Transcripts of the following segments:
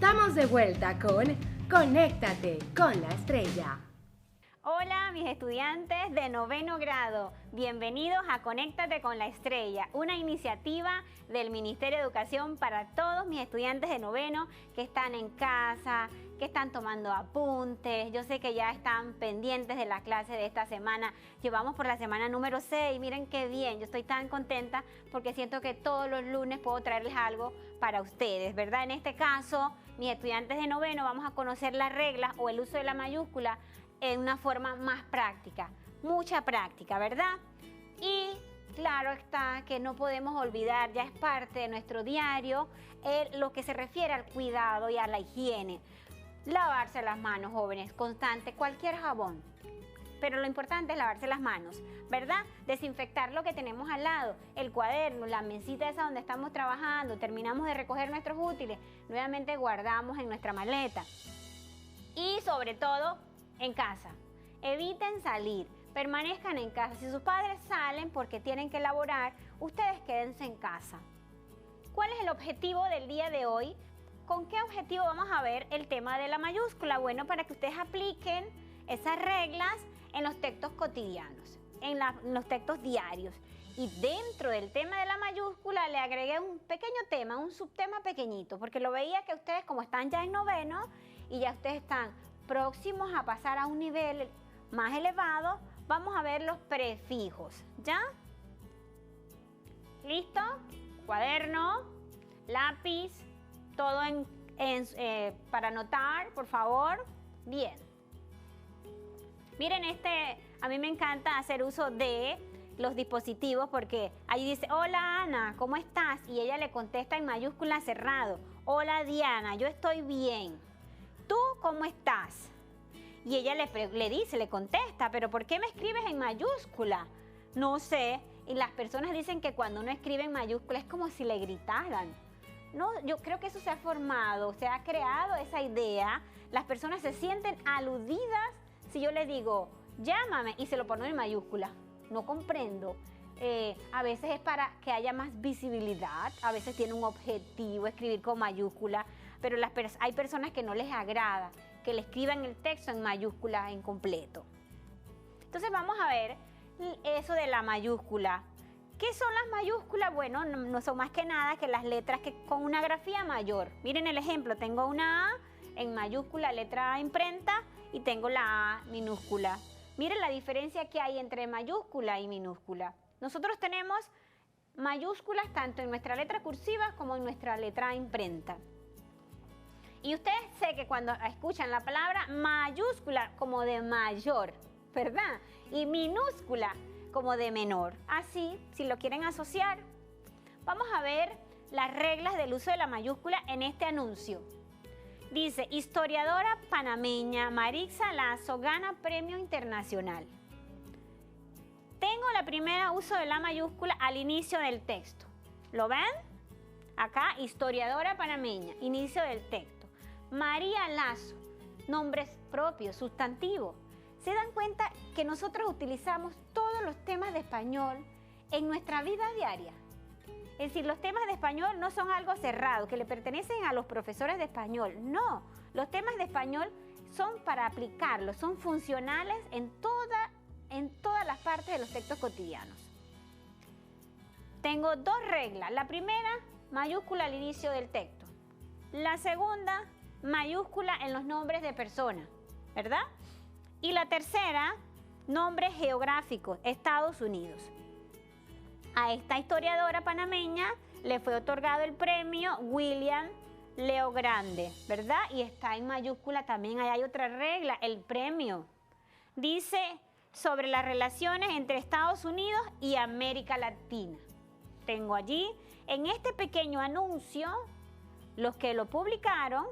Estamos de vuelta con Conéctate con la Estrella. Hola mis estudiantes de 9º grado, bienvenidos a Conéctate con la Estrella, una iniciativa del Ministerio de Educación para todos mis estudiantes de 9º que están en casa, que están tomando apuntes. Yo sé que ya están pendientes de la clase de esta semana. Llevamos por la semana número 6, miren qué bien, yo estoy tan contenta porque siento que todos los lunes puedo traerles algo para ustedes, ¿verdad? En este caso, mis estudiantes de 9º vamos a conocer las reglas o el uso de la mayúscula en una forma más práctica, mucha práctica, ¿verdad? Y claro está que no podemos olvidar, ya es parte de nuestro diario, lo que se refiere al cuidado y a la higiene. Lavarse las manos, jóvenes, constante, cualquier jabón. Pero lo importante es lavarse las manos, ¿verdad? Desinfectar lo que tenemos al lado, el cuaderno, la mesita esa donde estamos trabajando, terminamos de recoger nuestros útiles, nuevamente guardamos en nuestra maleta. Y sobre todo, en casa. Eviten salir, permanezcan en casa. Si sus padres salen porque tienen que laborar, ustedes quédense en casa. ¿Cuál es el objetivo del día de hoy? ¿Con qué objetivo vamos a ver el tema de la mayúscula? Bueno, para que ustedes apliquen esas reglas en los textos cotidianos, en los textos diarios. Y dentro del tema de la mayúscula le agregué un pequeño tema, un subtema pequeñito, porque lo veía que ustedes, como están ya en 9º y ya ustedes están próximos a pasar a un nivel más elevado, vamos a ver los prefijos, ¿ya? ¿Listo? Cuaderno, lápiz, todo para anotar, por favor. Bien. Miren, a mí me encanta hacer uso de los dispositivos porque ahí dice, hola Ana, ¿cómo estás? Y ella le contesta en mayúscula cerrado, hola Diana, yo estoy bien. ¿Tú cómo estás? Y ella le contesta, ¿pero por qué me escribes en mayúscula? No sé, y las personas dicen que cuando uno escribe en mayúscula es como si le gritaran. No, yo creo que eso se ha formado, se ha creado esa idea. Las personas se sienten aludidas si yo les digo, llámame, y se lo ponen en mayúscula. No comprendo. A veces es para que haya más visibilidad, a veces tiene un objetivo escribir con mayúscula, pero hay personas que no les agrada que le escriban el texto en mayúscula en completo. Entonces vamos a ver eso de la mayúscula. ¿Qué son las mayúsculas? Bueno, no son más que nada que las letras con una grafía mayor. Miren el ejemplo, tengo una A en mayúscula, letra A imprenta, y tengo la A minúscula. Miren la diferencia que hay entre mayúscula y minúscula. Nosotros tenemos mayúsculas tanto en nuestra letra cursiva como en nuestra letra imprenta. Y ustedes sé que cuando escuchan la palabra mayúscula como de mayor, ¿verdad? Y minúscula como de menor. Así, si lo quieren asociar, vamos a ver las reglas del uso de la mayúscula en este anuncio. Dice, historiadora panameña Marixa Lazo gana premio internacional. Tengo la primera uso de la mayúscula al inicio del texto. ¿Lo ven? Acá, historiadora panameña, inicio del texto. María Lazo, nombres propios, sustantivos. ¿Se dan cuenta que nosotros utilizamos todos los temas de español en nuestra vida diaria? Es decir, los temas de español no son algo cerrado, que le pertenecen a los profesores de español. No, los temas de español son para aplicarlos, son funcionales en todas las partes de los textos cotidianos. Tengo dos reglas. La primera, mayúscula al inicio del texto. La segunda, mayúscula en los nombres de personas, ¿verdad? Y la tercera, nombres geográficos, Estados Unidos. A esta historiadora panameña le fue otorgado el premio William Leo Grande, ¿verdad? Y está en mayúscula también, ahí hay otra regla, el premio. Dice sobre las relaciones entre Estados Unidos y América Latina. Tengo allí, en este pequeño anuncio, los que lo publicaron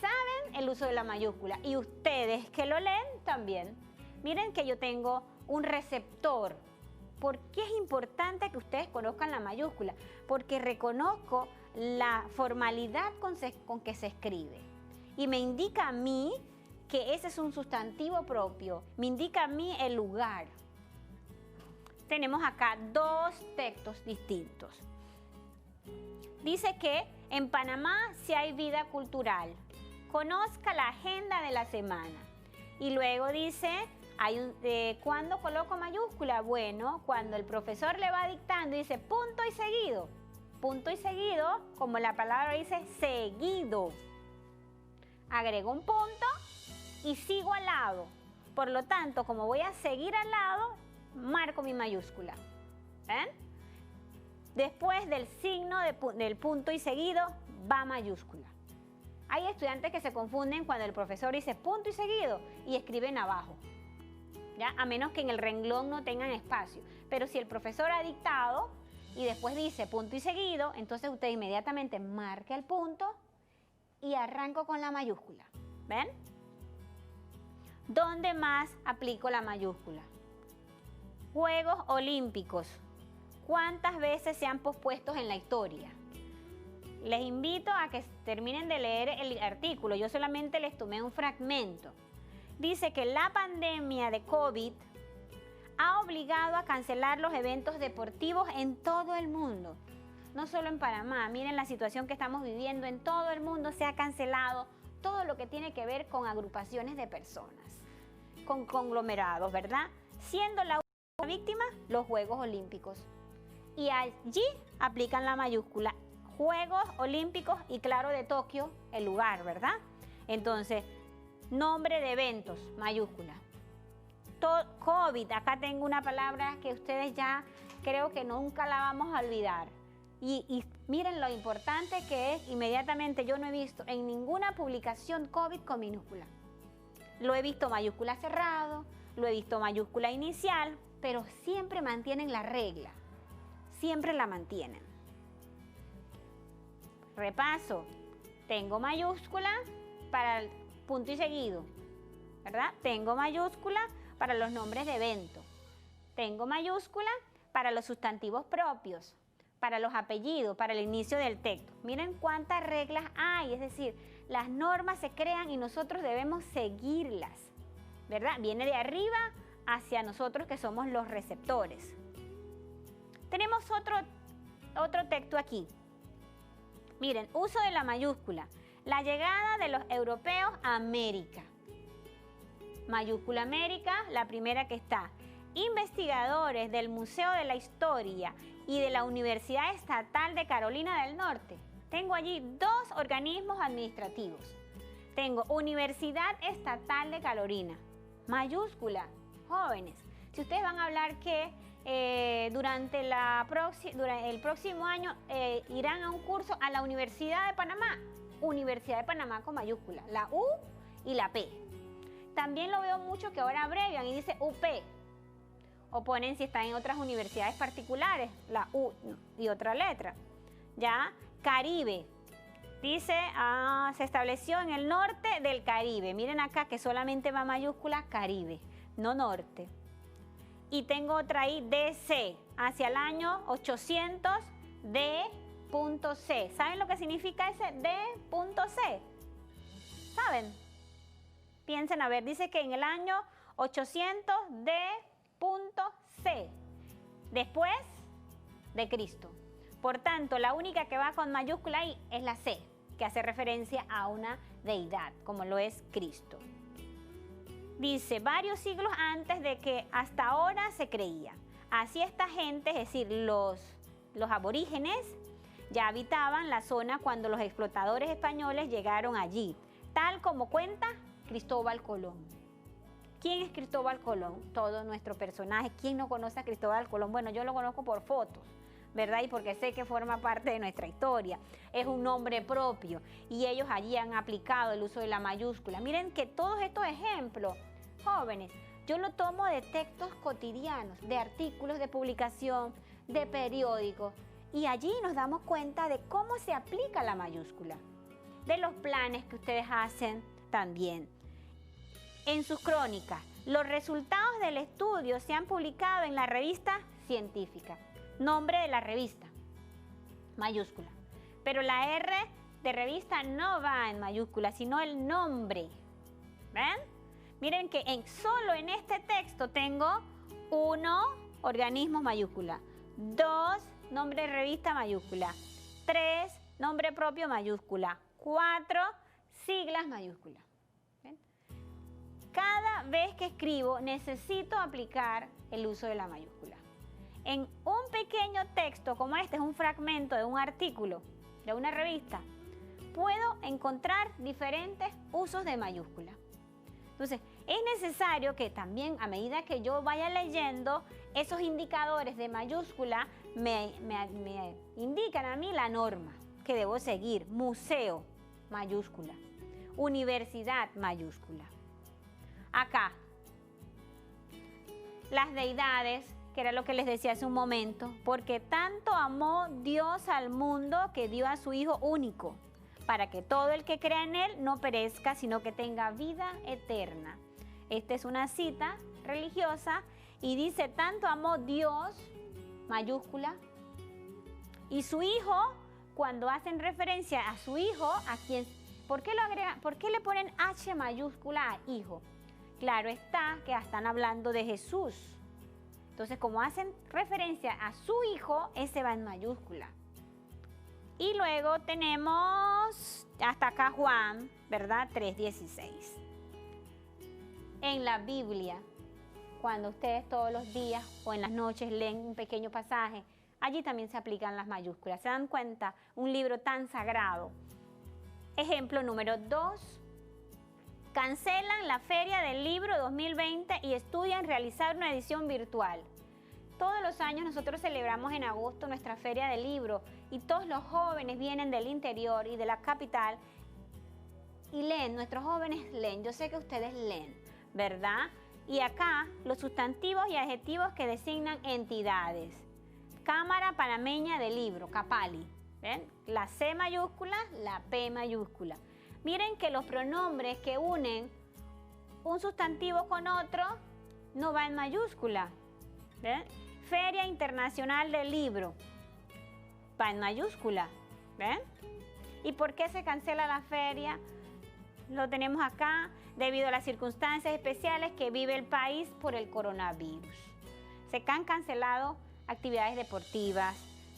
saben el uso de la mayúscula y ustedes que lo leen también. Miren que yo tengo un receptor. ¿Por qué es importante que ustedes conozcan la mayúscula? Porque reconozco la formalidad con que se escribe y me indica a mí que ese es un sustantivo propio, me indica a mí el lugar. Tenemos acá dos textos distintos. Dice que en Panamá sí hay vida cultural. Conozca la agenda de la semana. Y luego dice, ¿cuándo coloco mayúscula? Bueno, cuando el profesor le va dictando y dice punto y seguido. Punto y seguido, como la palabra dice, seguido. Agrego un punto y sigo al lado. Por lo tanto, como voy a seguir al lado, marco mi mayúscula. ¿Ven? Después del signo del punto y seguido, va mayúscula. Hay estudiantes que se confunden cuando el profesor dice punto y seguido y escriben abajo, ¿ya? A menos que en el renglón no tengan espacio. Pero si el profesor ha dictado y después dice punto y seguido, entonces usted inmediatamente marca el punto y arranco con la mayúscula. ¿Ven? ¿Dónde más aplico la mayúscula? Juegos Olímpicos. ¿Cuántas veces se han pospuesto en la historia? Les invito a que terminen de leer el artículo. Yo solamente les tomé un fragmento. Dice que la pandemia de COVID ha obligado a cancelar los eventos deportivos en todo el mundo. No solo en Panamá. Miren la situación que estamos viviendo. En todo el mundo se ha cancelado todo lo que tiene que ver con agrupaciones de personas, con conglomerados, ¿verdad? Siendo la única víctima los Juegos Olímpicos. Y allí aplican la mayúscula. Juegos Olímpicos y claro, de Tokio, el lugar, ¿verdad? Entonces, nombre de eventos, mayúscula. COVID, acá tengo una palabra que ustedes ya creo que nunca la vamos a olvidar. Y miren lo importante que es, inmediatamente yo no he visto en ninguna publicación COVID con minúscula. Lo he visto mayúscula cerrado, lo he visto mayúscula inicial, pero siempre mantienen la regla, siempre la mantienen. Repaso, tengo mayúscula para el punto y seguido, ¿verdad? Tengo mayúscula para los nombres de evento. Tengo mayúscula para los sustantivos propios, para los apellidos, para el inicio del texto. Miren cuántas reglas hay, es decir, las normas se crean y nosotros debemos seguirlas, ¿verdad? Viene de arriba hacia nosotros que somos los receptores. Tenemos otro texto aquí. Miren, uso de la mayúscula. La llegada de los europeos a América. Mayúscula América, la primera que está. Investigadores del Museo de la Historia y de la Universidad Estatal de Carolina del Norte. Tengo allí dos organismos administrativos. Tengo Universidad Estatal de Carolina. Mayúscula, jóvenes. Si ustedes van a hablar que durante el próximo año irán a un curso a la Universidad de Panamá. Universidad de Panamá con mayúscula, la U y la P. También lo veo mucho que ahora abrevian y dice UP. O ponen si están en otras universidades particulares, la U y otra letra. Ya, Caribe. Dice, se estableció en el norte del Caribe. Miren acá que solamente va mayúscula Caribe, no norte. Y tengo otra ahí, DC, hacia el año 800 D.C. ¿Saben lo que significa ese D.C? ¿Saben? Piensen, a ver, dice que en el año 800 D.C. después de Cristo. Por tanto, la única que va con mayúscula ahí es la C, que hace referencia a una deidad, como lo es Cristo. Dice, varios siglos antes de que hasta ahora se creía. Así esta gente, es decir, los aborígenes, ya habitaban la zona cuando los explotadores españoles llegaron allí, tal como cuenta Cristóbal Colón. ¿Quién es Cristóbal Colón? Todo nuestro personaje. ¿Quién no conoce a Cristóbal Colón? Bueno, yo lo conozco por fotos, ¿verdad? Y porque sé que forma parte de nuestra historia. Es un nombre propio y ellos allí han aplicado el uso de la mayúscula. Miren que todos estos ejemplos, jóvenes, yo lo tomo de textos cotidianos, de artículos de publicación, de periódicos, y allí nos damos cuenta de cómo se aplica la mayúscula, de los planes que ustedes hacen también. En sus crónicas, los resultados del estudio se han publicado en la revista científica. Nombre de la revista, mayúscula. Pero la R de revista no va en mayúscula, sino el nombre. ¿Ven? Miren que solo en este texto tengo 1, organismo mayúscula. 2, nombre de revista mayúscula. 3, nombre propio mayúscula. 4, siglas mayúscula. ¿Ven? Cada vez que escribo necesito aplicar el uso de la mayúscula. En un pequeño texto como este, es un fragmento de un artículo, de una revista, puedo encontrar diferentes usos de mayúscula. Entonces, es necesario que también a medida que yo vaya leyendo, esos indicadores de mayúscula me indican a mí la norma que debo seguir. Museo, mayúscula. Universidad, mayúscula. Acá, las deidades, que era lo que les decía hace un momento, porque tanto amó Dios al mundo que dio a su Hijo único, para que todo el que crea en Él no perezca, sino que tenga vida eterna. Esta es una cita religiosa y dice, tanto amó Dios, mayúscula, y su Hijo, cuando hacen referencia a su Hijo, a quien, ¿por qué le ponen H mayúscula a Hijo? Claro está que están hablando de Jesús. Entonces, como hacen referencia a su Hijo, ese va en mayúscula. Y luego tenemos hasta acá Juan, ¿verdad? 3:16. En la Biblia, cuando ustedes todos los días o en las noches leen un pequeño pasaje, allí también se aplican las mayúsculas. ¿Se dan cuenta? Un libro tan sagrado. Ejemplo número 2. Cancelan la Feria del Libro 2020 y estudian realizar una edición virtual. Todos los años nosotros celebramos en agosto nuestra Feria del Libro y todos los jóvenes vienen del interior y de la capital y leen, nuestros jóvenes leen, yo sé que ustedes leen, ¿verdad? Y acá los sustantivos y adjetivos que designan entidades. Cámara Panameña del Libro, Capali, ¿ven? La C mayúscula, la P mayúscula. Miren que los pronombres que unen un sustantivo con otro no va en mayúscula, ¿ven? Feria Internacional del Libro, va en mayúscula, ¿ven? ¿Y por qué se cancela la feria? Lo tenemos acá debido a las circunstancias especiales que vive el país por el coronavirus. Se han cancelado actividades deportivas,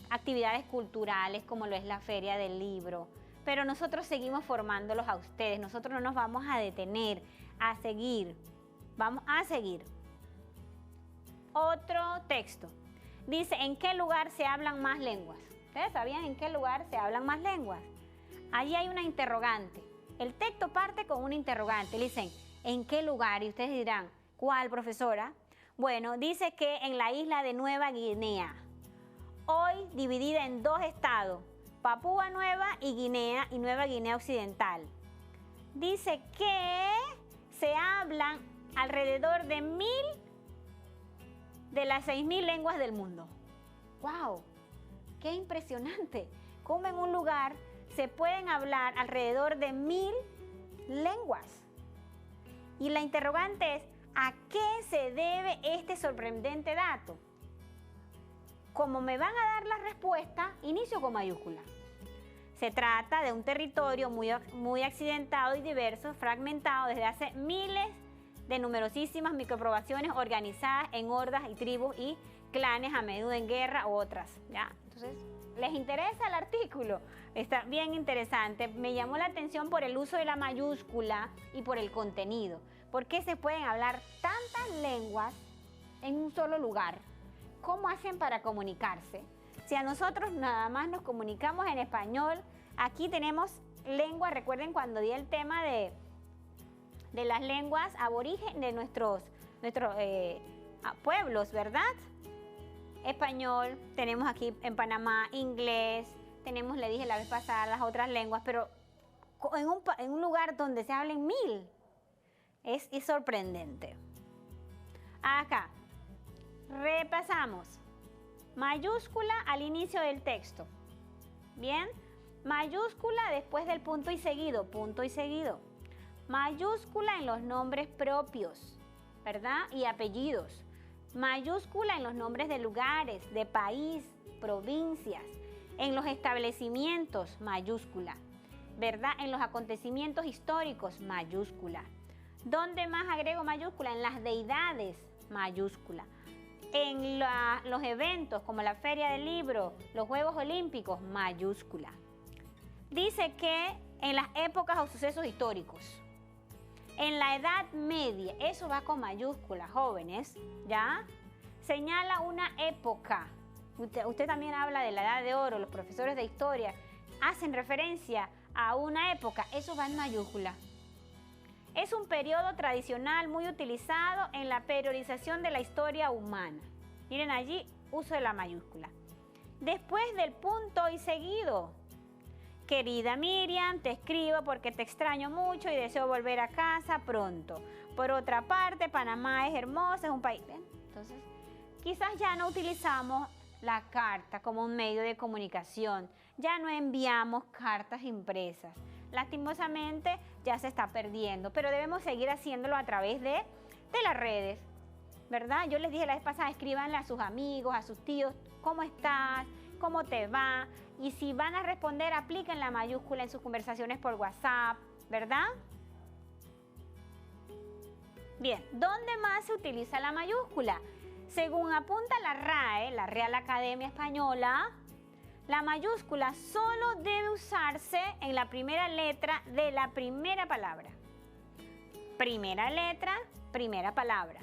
actividades culturales como lo es la Feria del Libro, pero nosotros seguimos formándolos a ustedes, nosotros no nos vamos a detener, a seguir, vamos a seguir. Otro texto. Dice, ¿en qué lugar se hablan más lenguas? ¿Ustedes sabían en qué lugar se hablan más lenguas? Allí hay una interrogante. El texto parte con una interrogante. Le dicen, ¿en qué lugar? Y ustedes dirán, ¿cuál, profesora? Bueno, dice que en la isla de Nueva Guinea, hoy dividida en 2 estados, Papúa Nueva y Guinea y Nueva Guinea Occidental. Dice que se hablan alrededor de 1000 de las 6000 lenguas del mundo. ¡Wow! ¡Qué impresionante! Como en un lugar se pueden hablar alrededor de 1000 lenguas. Y la interrogante es, ¿a qué se debe este sorprendente dato? Como me van a dar la respuesta, inicio con mayúscula. Se trata de un territorio muy accidentado y diverso, fragmentado desde hace miles de numerosísimas micropoblaciones organizadas en hordas y tribus y clanes, a menudo en guerra u otras, ¿ya? Entonces, ¿les interesa el artículo? Está bien interesante. Me llamó la atención por el uso de la mayúscula y por el contenido. ¿Por qué se pueden hablar tantas lenguas en un solo lugar? ¿Cómo hacen para comunicarse? Si a nosotros nada más nos comunicamos en español, aquí tenemos lengua. Recuerden cuando di el tema de las lenguas aborígenes de nuestros pueblos, ¿verdad? Español, tenemos aquí en Panamá inglés, tenemos, le dije la vez pasada, las otras lenguas, pero en un lugar donde se hablen 1000, es sorprendente. Acá, repasamos. Mayúscula al inicio del texto. Bien, mayúscula después del punto y seguido, punto y seguido. Mayúscula en los nombres propios, ¿verdad? Y apellidos. Mayúscula en los nombres de lugares, de país, provincias. En los establecimientos, mayúscula, ¿verdad? En los acontecimientos históricos, mayúscula. ¿Dónde más agrego mayúscula? En las deidades, mayúscula. En los eventos como la Feria del Libro, los Juegos Olímpicos, mayúscula. Dice que en las épocas o sucesos históricos, en la Edad Media, eso va con mayúsculas, jóvenes, ¿ya? Señala una época. Usted también habla de la Edad de Oro, los profesores de historia hacen referencia a una época, eso va en mayúscula. Es un periodo tradicional muy utilizado en la periodización de la historia humana. Miren allí, uso de la mayúscula. Después del punto y seguido. Querida Miriam, te escribo porque te extraño mucho y deseo volver a casa pronto. Por otra parte, Panamá es hermoso, es un país. ¿Ven? Entonces, quizás ya no utilizamos la carta como un medio de comunicación. Ya no enviamos cartas impresas. Lastimosamente ya se está perdiendo, pero debemos seguir haciéndolo a través de las redes, ¿verdad? Yo les dije la vez pasada, escríbanle a sus amigos, a sus tíos, ¿cómo estás? ¿Cómo te va? Y si van a responder, apliquen la mayúscula en sus conversaciones por WhatsApp, ¿verdad? Bien, ¿dónde más se utiliza la mayúscula? Según apunta la RAE, la Real Academia Española, la mayúscula solo debe usarse en la primera letra de la primera palabra. Primera letra, primera palabra.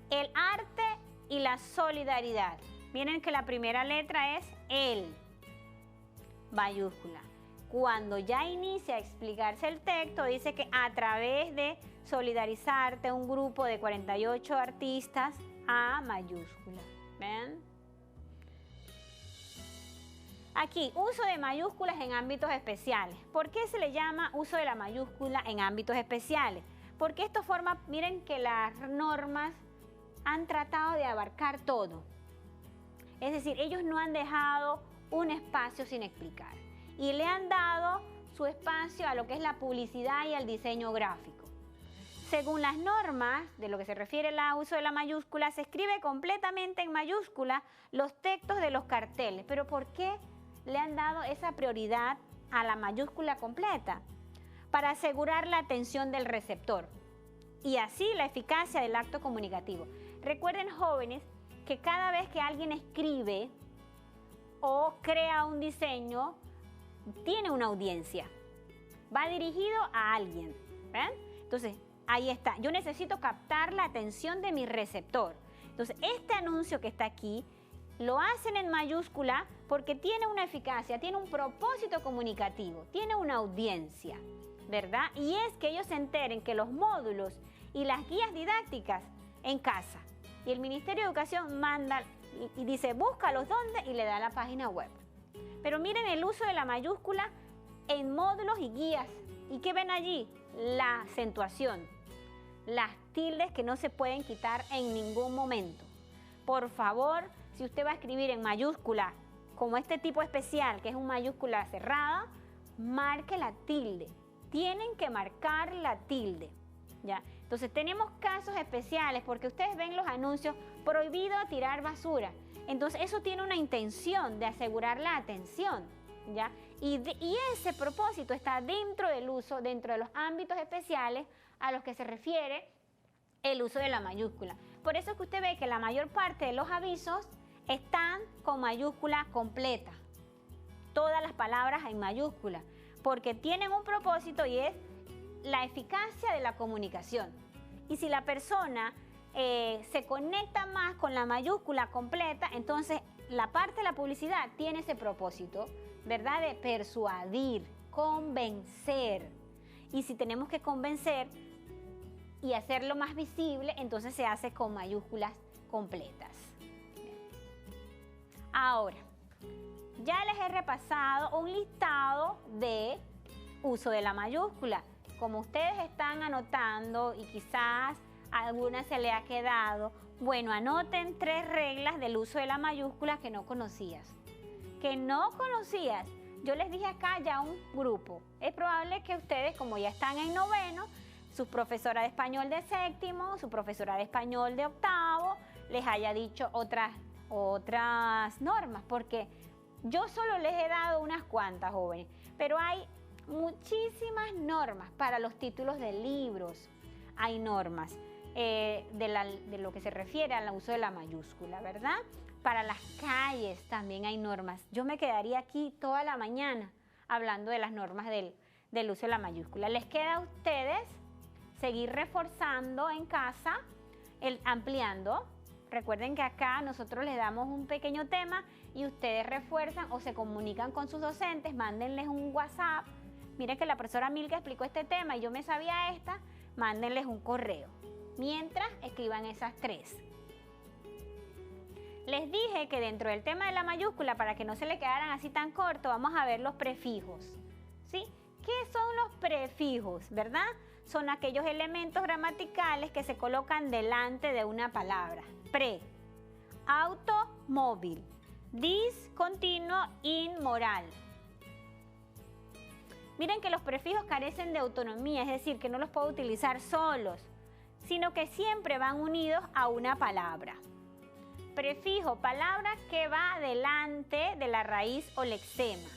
El arte y la solidaridad. Miren que la primera letra es el, mayúscula. Cuando ya inicia a explicarse el texto, dice que a través de solidarizarte, un grupo de 48 artistas, a mayúscula. ¿Ven? Aquí, uso de mayúsculas en ámbitos especiales. ¿Por qué se le llama uso de la mayúscula en ámbitos especiales? Porque esto forma, miren que las normas han tratado de abarcar todo. Es decir, ellos no han dejado un espacio sin explicar. Y le han dado su espacio a lo que es la publicidad y al diseño gráfico. Según las normas, de lo que se refiere al uso de la mayúscula, se escribe completamente en mayúscula los textos de los carteles. ¿Pero por qué le han dado esa prioridad a la mayúscula completa? Para asegurar la atención del receptor y así la eficacia del acto comunicativo. Recuerden, jóvenes, que cada vez que alguien escribe o crea un diseño, tiene una audiencia. Va dirigido a alguien. ¿Ven? Entonces, ahí está. Yo necesito captar la atención de mi receptor. Entonces, este anuncio que está aquí, lo hacen en mayúscula porque tiene una eficacia, tiene un propósito comunicativo, tiene una audiencia, ¿verdad? Y es que ellos se enteren que los módulos y las guías didácticas en casa. Y el Ministerio de Educación manda y dice, búscalos dónde, y le da la página web. Pero miren el uso de la mayúscula en módulos y guías. ¿Y qué ven allí? La acentuación, las tildes que no se pueden quitar en ningún momento. Por favor, si usted va a escribir en mayúscula, como este tipo especial, que es una mayúscula cerrada, marque la tilde. Tienen que marcar la tilde, ¿ya? Entonces, tenemos casos especiales, porque ustedes ven los anuncios, prohibido tirar basura. Entonces, eso tiene una intención de asegurar la atención, ¿ya? Y ese propósito está dentro del uso, dentro de los ámbitos especiales a los que se refiere el uso de la mayúscula. Por eso es que usted ve que la mayor parte de los avisos están con mayúscula completa. Todas las palabras en mayúscula, porque tienen un propósito y es la eficacia de la comunicación. Y si la persona se conecta más con la mayúscula completa, entonces la parte de la publicidad tiene ese propósito, ¿verdad? De persuadir, convencer. Y si tenemos que convencer y hacerlo más visible, entonces se hace con mayúsculas completas. Ahora, ya les he repasado un listado de uso de la mayúscula. Como ustedes están anotando y quizás a alguna se le ha quedado, bueno, anoten 3 reglas del uso de la mayúscula que no conocías. Que no conocías. Yo les dije acá ya un grupo. Es probable que ustedes, como ya están en noveno, su profesora de español de séptimo, su profesora de español de octavo, les haya dicho otras normas, porque yo solo les he dado unas cuantas, jóvenes, pero hay muchísimas normas para los títulos de libros. Hay normas de lo que se refiere al uso de la mayúscula, ¿verdad? Para las calles también hay normas. Yo me quedaría aquí toda la mañana hablando de las normas del uso de la mayúscula. Les queda a ustedes seguir reforzando en casa, ampliando. Recuerden que acá nosotros les damos un pequeño tema y ustedes refuerzan o se comunican con sus docentes, mándenles un WhatsApp. Miren que la profesora Milka explicó este tema y yo me sabía esta, mándenles un correo. Mientras escriban esas 3. Les dije que dentro del tema de la mayúscula, para que no se le quedaran así tan corto, vamos a ver los prefijos, ¿sí? ¿Qué son los prefijos, verdad? Son aquellos elementos gramaticales que se colocan delante de una palabra. Pre, automóvil, discontinuo, inmoral. Miren que los prefijos carecen de autonomía, es decir, que no los puedo utilizar solos, sino que siempre van unidos a una palabra. Prefijo, palabra que va delante de la raíz o lexema.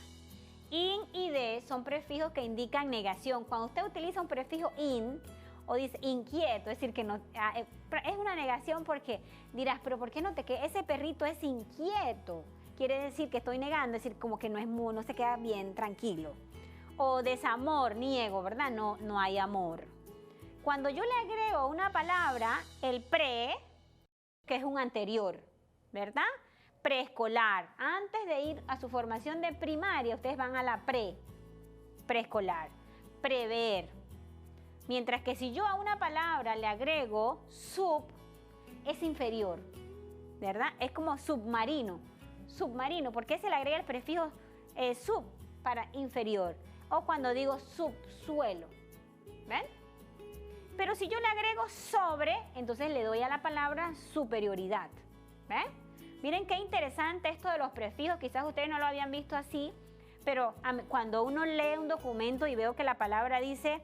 In y de son prefijos que indican negación. Cuando usted utiliza un prefijo in o dice inquieto, es decir, que no, es una negación porque dirás, pero ¿por qué no te queda? Ese perrito es inquieto. Quiere decir que estoy negando, es decir, como que no se queda bien tranquilo. O desamor, niego, ¿verdad? No hay amor. Cuando yo le agrego a una palabra el pre, que es un anterior, ¿verdad? Preescolar. Antes de ir a su formación de primaria, ustedes van a la preescolar. Prever. Mientras que si yo a una palabra le agrego sub, es inferior, ¿verdad? Es como submarino. Submarino, ¿por qué se le agrega el prefijo sub para inferior? O cuando digo subsuelo, ¿ven? Pero si yo le agrego sobre, entonces le doy a la palabra superioridad, ¿ven? Miren qué interesante esto de los prefijos, quizás ustedes no lo habían visto así, pero cuando uno lee un documento y veo que la palabra dice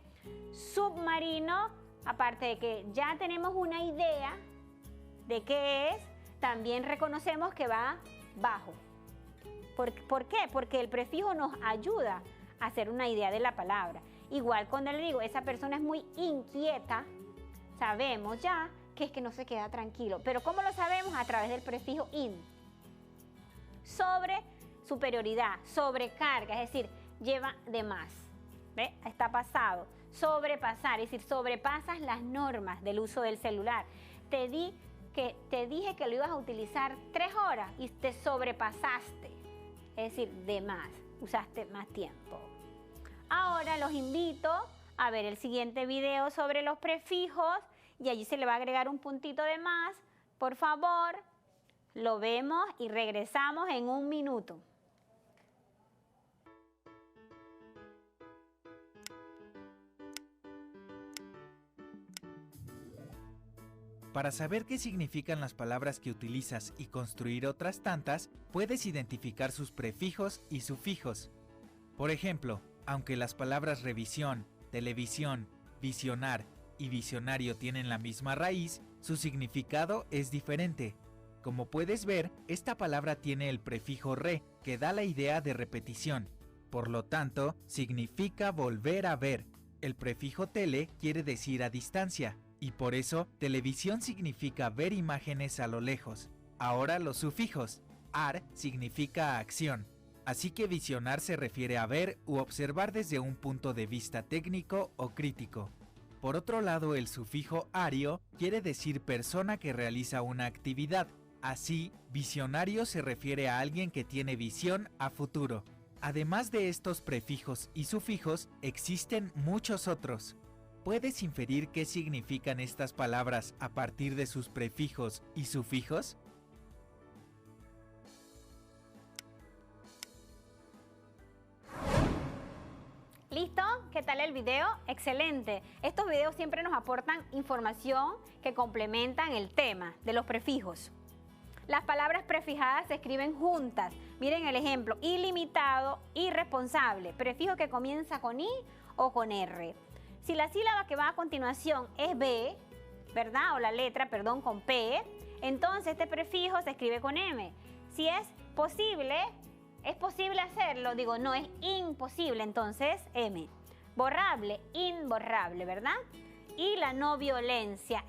submarino, aparte de que ya tenemos una idea de qué es, también reconocemos que va bajo. ¿Por qué? Porque el prefijo nos ayuda a hacer una idea de la palabra. Igual cuando le digo, esa persona es muy inquieta, sabemos ya que es que no se queda tranquilo. Pero ¿cómo lo sabemos? A través del prefijo in. Sobre, superioridad, sobrecarga, es decir, lleva de más. ¿Ve? Está pasado. Sobrepasar, es decir, sobrepasas las normas del uso del celular. Te dije que lo ibas a utilizar 3 horas y te sobrepasaste. Es decir, de más, usaste más tiempo. Ahora los invito a ver el siguiente video sobre los prefijos y allí se le va a agregar un puntito de más. Por favor, lo vemos y regresamos en 1 minuto. Para saber qué significan las palabras que utilizas y construir otras tantas, puedes identificar sus prefijos y sufijos. Por ejemplo, aunque las palabras revisión, televisión, visionar y visionario tienen la misma raíz, su significado es diferente. Como puedes ver, esta palabra tiene el prefijo re, que da la idea de repetición. Por lo tanto, significa volver a ver. El prefijo tele quiere decir a distancia, y por eso televisión significa ver imágenes a lo lejos. Ahora los sufijos. Ar significa acción. Así que visionar se refiere a ver u observar desde un punto de vista técnico o crítico. Por otro lado, el sufijo ario quiere decir persona que realiza una actividad. Así, visionario se refiere a alguien que tiene visión a futuro. Además de estos prefijos y sufijos, existen muchos otros. ¿Puedes inferir qué significan estas palabras a partir de sus prefijos y sufijos? ¿Listo? ¿Qué tal el video? Excelente. Estos videos siempre nos aportan información que complementan el tema de los prefijos. Las palabras prefijadas se escriben juntas. Miren el ejemplo, ilimitado, irresponsable, prefijo que comienza con I o con R. Si la sílaba que va a continuación es B, ¿verdad? O la letra, perdón, con P, entonces este prefijo se escribe con M. Si es posible hacerlo, digo, no es imposible, entonces M. Borrable, imborrable, ¿verdad? y la no violencia.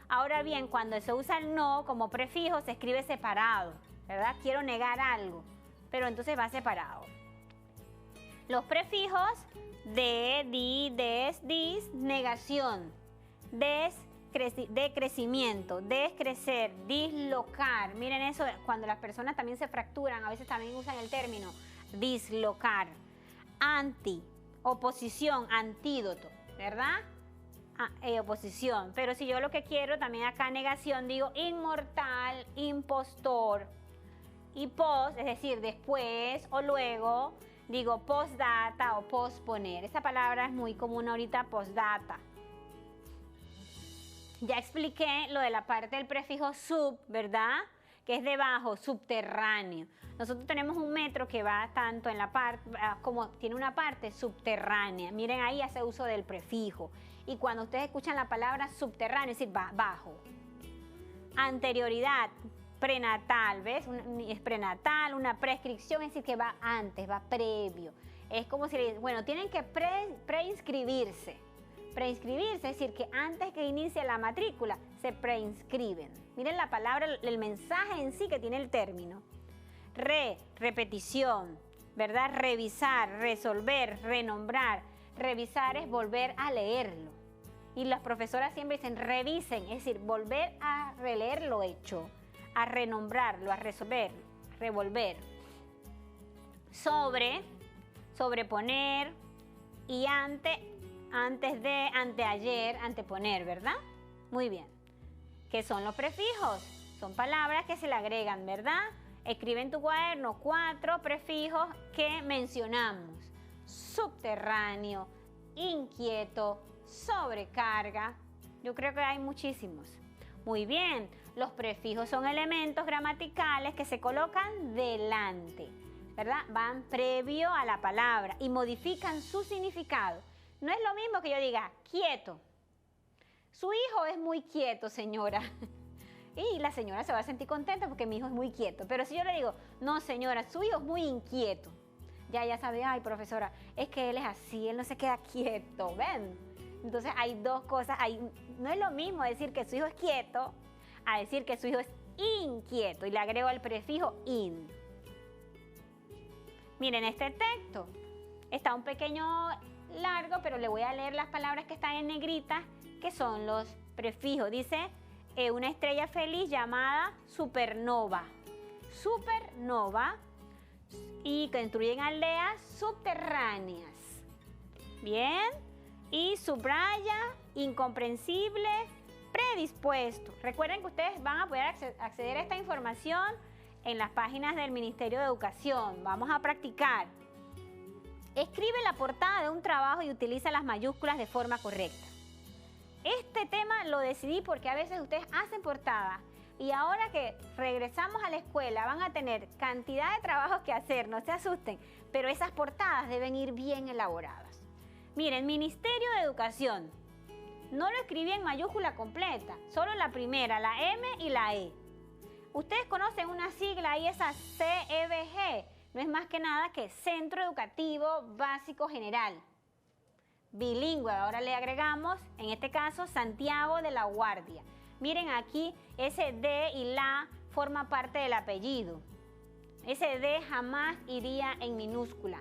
Ahora bien, cuando se usa el no como prefijo, se escribe separado, ¿verdad? Quiero negar algo, pero entonces va separado. Los prefijos de, di, des, dis, negación, decrecimiento, descrecer, dislocar. Miren eso, cuando las personas también se fracturan, a veces también usan el término dislocar. Anti, oposición, antídoto, ¿verdad? Oposición. Pero si yo lo que quiero también acá negación, digo inmortal, impostor. Y post, es decir, después o luego, digo postdata o posponer. Esa palabra es muy común ahorita, postdata. Ya expliqué lo de la parte del prefijo sub, ¿verdad? Que es debajo, subterráneo. Nosotros tenemos un metro que va tanto en la parte, como tiene una parte subterránea. Miren, ahí hace uso del prefijo. Y cuando ustedes escuchan la palabra subterráneo, es decir, bajo. Anterioridad, prenatal, ¿ves? Es prenatal, una prescripción, es decir, que va antes, va previo. Es como si, bueno, tienen que preinscribirse. Preinscribirse, es decir, que antes que inicie la matrícula, se preinscriben. Miren la palabra, el mensaje en sí que tiene el término. Repetición, ¿verdad? Revisar, resolver, renombrar. Revisar es volver a leerlo. Y las profesoras siempre dicen revisen, es decir, volver a releer lo hecho, a renombrarlo, a resolver, revolver. Sobre, sobreponer y antes de, anteayer, anteponer, ¿verdad? Muy bien. ¿Qué son los prefijos? Son palabras que se le agregan, ¿verdad? Escribe en tu cuaderno 4 prefijos que mencionamos. Subterráneo, inquieto, sobrecarga. Yo creo que hay muchísimos. Muy bien, los prefijos son elementos gramaticales que se colocan delante, ¿verdad? Van previo a la palabra y modifican su significado. No es lo mismo que yo diga quieto. Su hijo es muy quieto, señora. Y la señora se va a sentir contenta porque mi hijo es muy quieto. Pero si yo le digo, no, señora, su hijo es muy inquieto. Ya sabe, ay, profesora, es que él es así, él no se queda quieto, ¿ven? Entonces hay dos cosas, no es lo mismo decir que su hijo es quieto a decir que su hijo es inquieto y le agrego el prefijo in. Miren este texto, está un pequeño largo, pero le voy a leer las palabras que están en negritas, que son los prefijos. Dice, una estrella feliz llamada supernova. Supernova y construyen aldeas subterráneas. Bien. Y subraya, incomprensible, predispuesto. Recuerden que ustedes van a poder acceder a esta información en las páginas del Ministerio de Educación. Vamos a practicar. Escribe la portada de un trabajo y utiliza las mayúsculas de forma correcta. Este tema lo decidí porque a veces ustedes hacen portada y ahora que regresamos a la escuela van a tener cantidad de trabajos que hacer, no se asusten, pero esas portadas deben ir bien elaboradas. Miren, Ministerio de Educación, no lo escribí en mayúscula completa, solo la primera, la M y la E. Ustedes conocen una sigla ahí, esa CEBG, no es más que nada que Centro Educativo Básico General. Bilingüe, ahora le agregamos, en este caso, Santiago de la Guardia. Miren aquí, ese D y la forma parte del apellido. Ese D jamás iría en minúscula.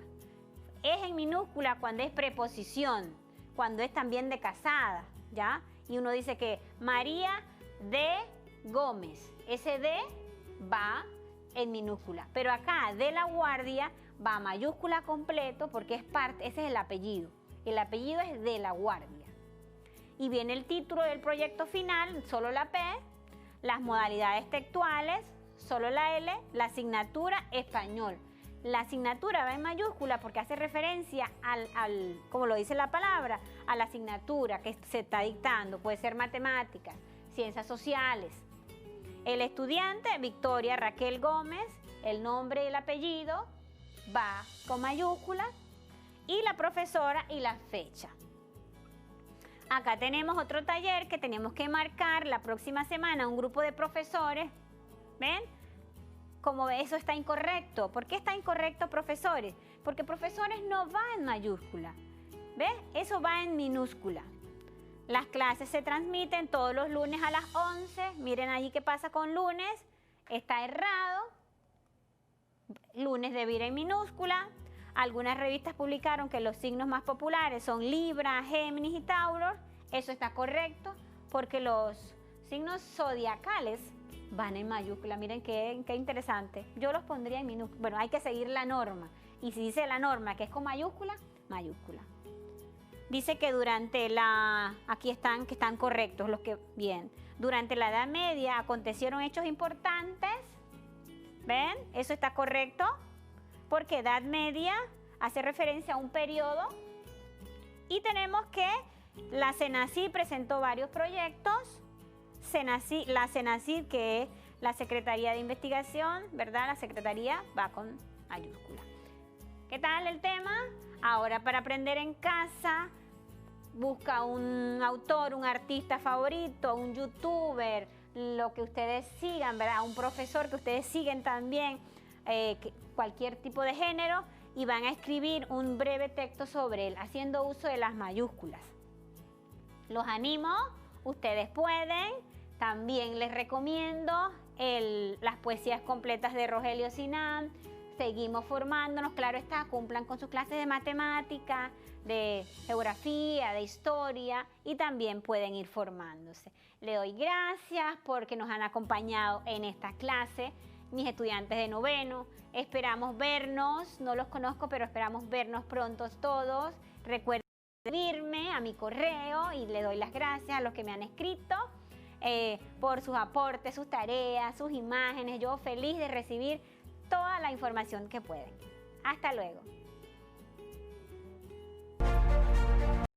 Es en minúscula cuando es preposición, cuando es también de casada, ¿ya? Y uno dice que María de Gómez, ese D va en minúscula. Pero acá, de la Guardia, va a mayúscula completo porque es parte, ese es el apellido. El apellido es de la Guardia. Y viene el título del proyecto final, solo la P, las modalidades textuales, solo la L, la asignatura español. La asignatura va en mayúscula porque hace referencia como lo dice la palabra, a la asignatura que se está dictando. Puede ser matemáticas, ciencias sociales. El estudiante, Victoria Raquel Gómez, el nombre y el apellido va con mayúscula y la profesora y la fecha. Acá tenemos otro taller que tenemos que marcar la próxima semana, un grupo de profesores, ¿ven? Como eso está incorrecto. ¿Por qué está incorrecto, profesores? Porque profesores no va en mayúscula. ¿Ves? Eso va en minúscula. Las clases se transmiten todos los lunes a las 11. Miren allí qué pasa con lunes. Está errado. Lunes debe ir en minúscula. Algunas revistas publicaron que los signos más populares son Libra, Géminis y Tauro. Eso está correcto porque los signos zodiacales van en mayúscula. Miren qué interesante. Yo los pondría en minúscula. Bueno, hay que seguir la norma. Y si dice la norma que es con mayúscula, mayúscula. Dice que durante aquí están, que están correctos los que, bien. Durante la Edad Media acontecieron hechos importantes. ¿Ven? Eso está correcto. Porque Edad Media hace referencia a un periodo. Y tenemos que la CENACYT presentó varios proyectos. La CENACYT, que es la Secretaría de Investigación, ¿verdad? La Secretaría va con mayúscula. ¿Qué tal el tema? Ahora, para aprender en casa, busca un autor, un artista favorito, un youtuber, lo que ustedes sigan, ¿verdad? Un profesor que ustedes siguen también, cualquier tipo de género, y van a escribir un breve texto sobre él, haciendo uso de las mayúsculas. Los animo, ustedes pueden. También les recomiendo las poesías completas de Rogelio Sinan. Seguimos formándonos, claro está, cumplan con sus clases de matemática, de geografía, de historia, y también pueden ir formándose. Le doy gracias porque nos han acompañado en esta clase, mis estudiantes de noveno. Esperamos vernos, no los conozco, pero esperamos vernos pronto todos. Recuerden escribirme a mi correo y le doy las gracias a los que me han escrito por sus aportes, sus tareas, sus imágenes. Yo feliz de recibir toda la información que pueden. Hasta luego.